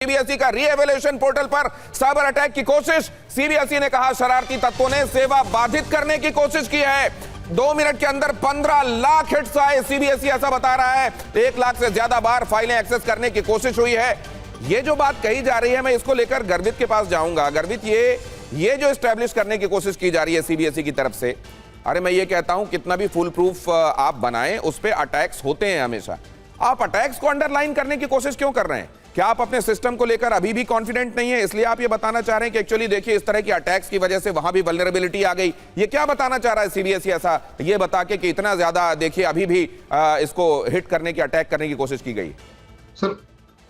CBSE का रीएवैल्यूएशन portal पर cyber attack की कोशिश। सीबीएसई ने कहा शरारती तत्वों ने सेवा बाधित करने की कोशिश की है। 2 मिनट के अंदर 15 लाख हिट्स आए। सीबीएसई ऐसा बता रहा है 1 लाख से ज्यादा बार फाइलें एक्सेस करने की कोशिश हुई है। ये जो बात कही जा रही है, मैं इसको लेकर गर्वित के पास जाऊंगा। गर्वित, ये जो एस्टैब्लिश करने की कोशिश की जा रही है सीबीएसई की तरफ से, अरे मैं ये कहता हूं कितना भी फुल प्रूफ आप बनाएं, उस पे अटैक्स होते हैं हमेशा। आप अटैक्स को अंडरलाइन करने की कोशिश क्यों कर रहे हैं? क्या आप अपने सिस्टम को लेकर अभी भी कॉन्फिडेंट नहीं है, इसलिए आप ये बताना चाह रहे हैं कि एक्चुअली देखिए इस तरह की अटैक्स की वजह से वहां भी वल्नरेबिलिटी आ गई? ये क्या बताना चाह रहा है सीबीएसई ऐसा ये बता के कि इतना ज्यादा देखिए अभी भी इसको हिट करने की, अटैक करने की कोशिश की गई? सर,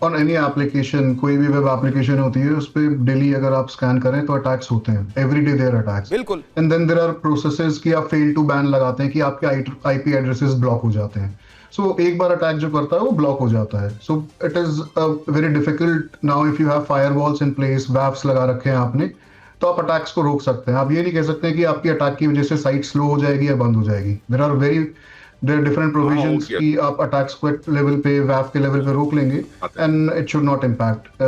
ऑन एनी एप्लीकेशन, कोई भी वेब एप्लीकेशन होती है, उस पे डेली अगर आप स्कैन करें तो अटैक्स होते हैं। एवरी डे देयर अटैक्स, बिल्कुल। And then there are processes कि आप फेल टू बैन लगाते हैं कि आपके आईपी एड्रेसेस ब्लॉक हो जाते हैं। सो एक बार अटैक जो करता है वो ब्लॉक हो जाता है। So it is very difficult now if you have firewalls in place, WAFs लगा रखे हैं आपने, तो आप अटैक्स को रोक सकते हैं। आप ये नहीं कह सकते कि आपकी अटैक की वजह से साइट स्लो हो जाएगी या बंद हो जाएगी। देयर आर डिफरेंट प्रोविजंस कि आप अटैक्स को एक लेवल पे, वैप के लेवल पे रोक लेंगे, and it should not impact.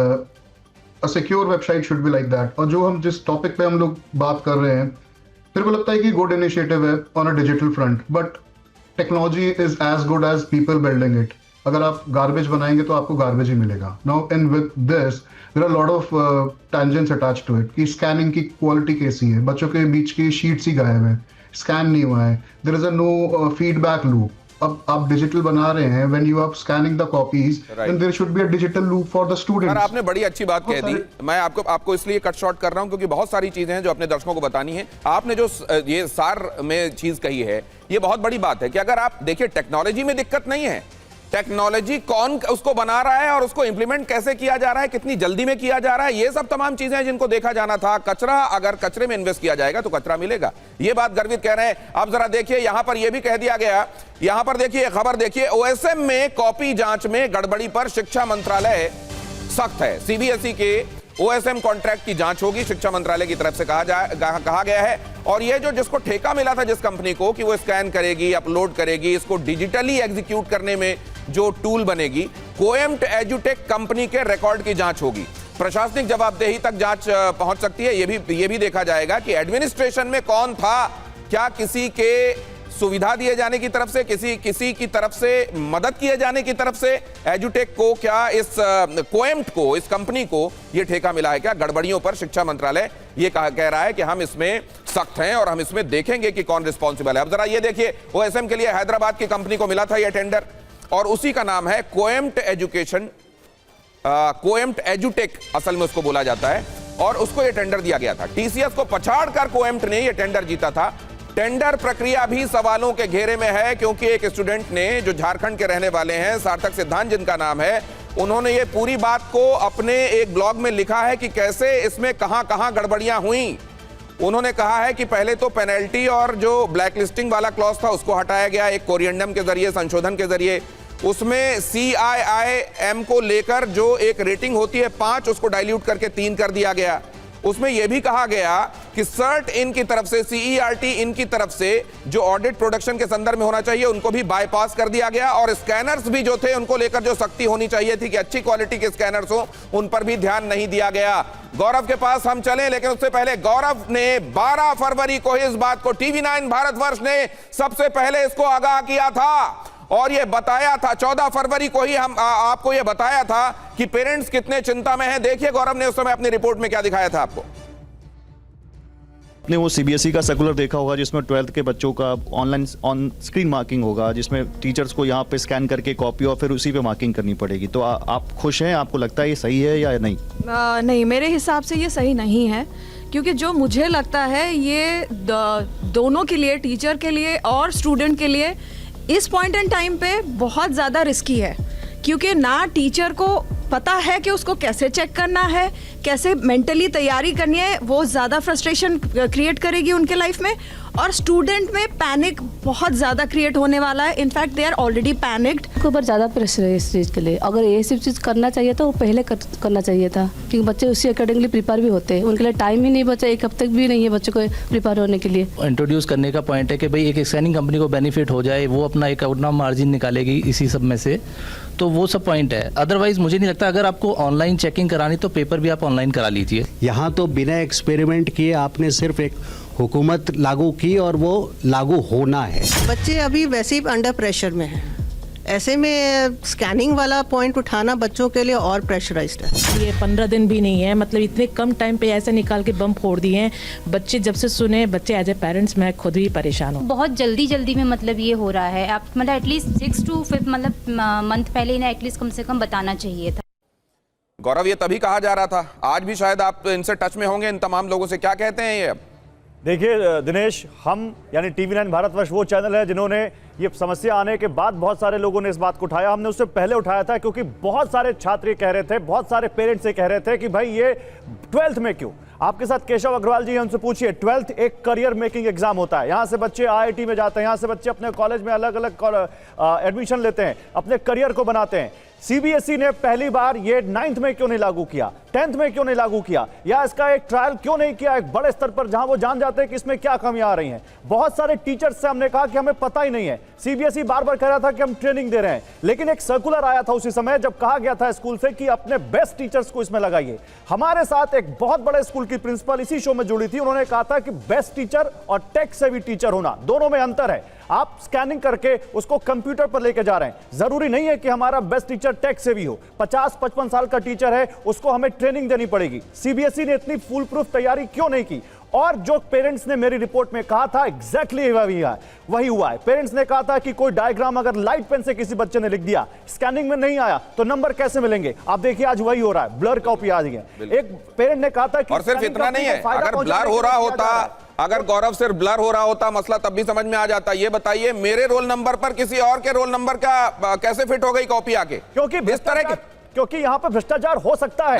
A secure website should be like that. और जो हम जिस टॉपिक पे हम लोग बात कर रहे हैं, मेरे को लगता है कि गुड इनिशिएटिव है on a digital front, but technology is as good as people building it. अगर आप गार्बेज बनाएंगे तो आपको गार्बेज ही मिलेगा। Now in with this there are lot of tangents attached to it कि स्कैनिंग की क्वालिटी कैसी है, बच्चों के बीच की शीट्स ही गायब है, स्कैन नहीं हुआ है, there is a no feedback loop. अब आप डिजिटल बना रहे हैं, when you are scanning the copies, then there should be a digital loop for the students. आपने बड़ी अच्छी बात कह दी। मैं आपको इसलिए कट शॉर्ट कर रहा हूं क्योंकि बहुत सारी चीजें हैं जो अपने दर्शकों को बतानी है। आपने जो ये सार में चीज कही है, ये बहुत बड़ी बात है कि अगर आप देखिए टेक्नोलॉजी में दिक्कत नहीं है, टेक्नोलॉजी कौन उसको बना रहा है और उसको इंप्लीमेंट कैसे किया जा रहा है, कितनी जल्दी में किया जा रहा है, ये सब तमाम चीजें हैं जिनको देखा जाना था। कचरा, अगर कचरे में इन्वेस्ट किया जाएगा तो कचरा मिलेगा, ये बात गर्वित कह रहे हैं। अब जरा देखिए यहां पर यह भी कह दिया गया, यहां पर देखिए खबर देखिए, ओएसएम में कॉपी जांच में गड़बड़ी पर शिक्षा मंत्रालय सख्त है। सीबीएसई के ओएसएम कॉन्ट्रैक्ट की जांच होगी, शिक्षा मंत्रालय की तरफ से कहा गया है। और ये जो जिसको ठेका मिला था जिस कंपनी को कि वो स्कैन करेगी, अपलोड करेगी, इसको डिजिटली एग्जीक्यूट करने में जो टूल बनेगी, कोएम्ट एजुटेक कंपनी के रिकॉर्ड की जांच होगी। प्रशासनिक जवाबदेही तक जांच पहुंच सकती है। ये भी देखा जाएगा कि एडमिनिस्ट्रेशन में कौन था, क्या किसी के सुविधा दिए जाने की तरफ से, किसी की तरफ से मदद किए जाने की तरफ से एजुटेक को, क्या इस कोएम्ट को, इस कंपनी को ये ठेका मिला है क्या? गड़बड़ियों पर शिक्षा मंत्रालय ये कह रहा है कि हम इसमें सख्त हैं और हम इसमें देखेंगे कि कौन रिस्पॉन्सिबल है। अब जरा ये देखिए, ओएसएम के लिए हैदराबाद की कंपनी को मिला था यह टेंडर और उसी का नाम है कोएम्ट एजुकेशन, कोएम्ट एजुटेक असल में उसको बोला जाता है, और उसको यह टेंडर दिया गया था। टीसीएस को पछाड़कर कोएम्ट ने यह टेंडर जीता था। टेंडर प्रक्रिया भी सवालों के घेरे में है क्योंकि एक स्टूडेंट ने, जो झारखंड के रहने वाले हैं, सार्थक सिद्धांत जिनका नाम है, उन्होंने ये पूरी बात को अपने एक ब्लॉग में लिखा है कि कैसे इसमें कहां गड़बड़ियां हुई। उन्होंने कहा है कि पहले तो पेनल्टी और जो ब्लैक लिस्टिंग वाला क्लॉज था उसको हटाया गया एक कोरिएंडम के जरिए, संशोधन के जरिए। उसमें CIIM को लेकर जो एक रेटिंग होती है 5, उसको डाइल्यूट करके 3 कर दिया गया। उसमें यह भी कहा गया कि सर्ट इन की तरफ से, CERT इन की तरफ से जो ऑडिट प्रोडक्शन के संदर्भ में होना चाहिए उनको भी बाईपास कर दिया गया, और स्कैनर्स भी जो थे उनको लेकर जो सख्ती होनी चाहिए थी कि अच्छी क्वालिटी के स्कैनर्स हो, उन पर भी ध्यान नहीं दिया गया। गौरव के पास हम चलें, लेकिन उससे पहले गौरव ने 12 फरवरी को इस बात को TV9 भारतवर्ष ने सबसे पहले इसको आगाह किया था और ये बताया था, 14 फरवरी को ही हम आपको ये बताया था कि पेरेंट्स कितने चिंता में हैं। देखिए गौरव ने उस समय अपनी रिपोर्ट में क्या दिखाया था आपको। आपने वो सीबीएसई का सर्कुलर देखा होगा जिसमें 12th के बच्चों का ऑनलाइन ऑन स्क्रीन मार्किंग होगा, जिसमें टीचर्स को यहाँ पे स्कैन करके कॉपी और फिर उसी पे मार्किंग करनी पड़ेगी। तो आप खुश हैं? आपको लगता है ये सही है या नहीं? नहीं, मेरे हिसाब से ये सही नहीं है, क्योंकि जो मुझे लगता है ये दोनों के लिए, टीचर के लिए और स्टूडेंट के लिए, इस पॉइंट इन टाइम पे बहुत ज़्यादा रिस्की है, क्योंकि ना टीचर को पता है कि उसको कैसे चेक करना है, कैसे मेंटली तैयारी करनी है, वो ज़्यादा फ्रस्ट्रेशन क्रिएट करेगी उनके लाइफ में। और स्टूडेंट में पैनिक बहुत ज़्यादा क्रिएट होने वाला है। In fact they are already panicked. के ऊपर ज़्यादा प्रेशर है इस चीज़ के लिए। अगर ये सब चीज़ करना चाहिए तो वो पहले करना चाहिए था, क्योंकि बच्चे उसी अकॉर्डिंगली प्रिपेयर भी होते हैं। उनके लिए टाइम ही नहीं बचा, एक हफ्ते भी नहीं है बच्चों को प्रिपेयर होने के लिए। इंट्रोड्यूस करने का पॉइंट है कि भाई एक स्कैनिंग कंपनी को बेनिफिट हो जाए, वो अपना एक अपना मार्जिन निकालेगी इसी सब में से, तो वो सब पॉइंट है। अदरवाइज मुझे नहीं लगता, अगर आपको ऑनलाइन चेकिंग करानी तो पेपर भी आप ऑनलाइन करा लीजिए। यहाँ तो बिना एक्सपेरिमेंट किए आपने सिर्फ एक हुकूमत लागू की और वो लागू होना है। बच्चे अभी वैसे ही अंडर प्रेशर में हैं, ऐसे में स्कैनिंग वाला पॉइंट उठाना बच्चों के लिए और प्रेशराइज्ड है। ये 15 दिन भी नहीं है, मतलब इतने कम टाइम पे ऐसे निकाल के बम फोड़ दिए हैं। बच्चे जब से सुने, बच्चे एज ए पेरेंट्स मैं खुद भी परेशान हूँ। बहुत जल्दी में मतलब ये हो रहा है। आप मतलब एटलीस्ट 6 to 5 मतलब मंथ पहले इन्हें एटलीस्ट कम से कम बताना चाहिए था। गौरव, ये तभी कहा जा रहा था, आज भी शायद आप इनसे टच में होंगे, इन तमाम लोगों से। क्या कहते हैं ये अब? देखिए दिनेश, हम यानी TV9 भारतवर्ष वो चैनल है जिन्होंने ये समस्या आने के बाद बहुत सारे लोगों ने इस बात को उठाया। हमने उससे पहले उठाया था क्योंकि बहुत सारे छात्र ये कह रहे थे, बहुत सारे पेरेंट्स ये कह रहे थे कि भाई ये 12th में क्यों। आपके साथ केशव अग्रवाल जी हैं, उनसे पूछिए। 12th एक करियर मेकिंग एग्जाम होता है। यहाँ से बच्चे IIT में जाते हैं, यहाँ से बच्चे अपने कॉलेज में अलग अलग एडमिशन लेते हैं, अपने करियर को बनाते हैं। CBSE ने पहली बार ये 9th में क्यों नहीं लागू किया, 10th में क्यों नहीं लागू किया, या इसका एक ट्रायल क्यों नहीं किया एक बड़े स्तर पर, जहां वो जान जाते हैं कि इसमें क्या कमियां आ रही हैं। बहुत सारे टीचर्स से हमने कहा कि हमें पता ही नहीं है। CBSE बार बार कह रहा था कि हम ट्रेनिंग दे रहे हैं, लेकिन एक सर्कुलर आया था उसी समय जब कहा गया था स्कूल से कि अपने बेस्ट टीचर्स को इसमें लगाइए। हमारे साथ एक बहुत बड़े स्कूल की प्रिंसिपल इसी शो में जुड़ी थी। उन्होंने कहा था कि बेस्ट टीचर और टेक सेवी टीचर होना, दोनों में अंतर है। आप स्कैनिंग करके उसको कंप्यूटर पर लेके जा रहे हैं। जरूरी नहीं है कि हमारा बेस्ट टीचर टेक सेवी हो। 50-55 साल का टीचर है, उसको हमें ट्रेनिंग देनी पड़ेगी। CBSE ने इतनी फुल प्रूफ तैयारी क्यों नहीं की? और जो पेरेंट्स ने मेरी रिपोर्ट में कहा था एग्जैक्टली वही हुआ है। पेरेंट्स ने कहा था कि कोई डायग्राम अगर लाइट पेन से किसी बच्चे ने लिख दिया, स्कैनिंग में नहीं आया, तो नंबर कैसे मिलेंगे? आप देखिए आज वही हो रहा है, ब्लर कॉपी आ गई है। एक पेरेंट ने कहा था कि और सिर्फ इतना नहीं है, अगर ब्लर हो रहा होता, अगर गौरव सिर्फ ब्लर हो रहा होता मसला, तब भी समझ में आ जाता। ये बताइए, मेरे रोल नंबर पर किसी और के रोल नंबर का कैसे फिट हो गई कॉपी आके? क्योंकि यहाँ पे भ्रष्टाचार हो सकता है।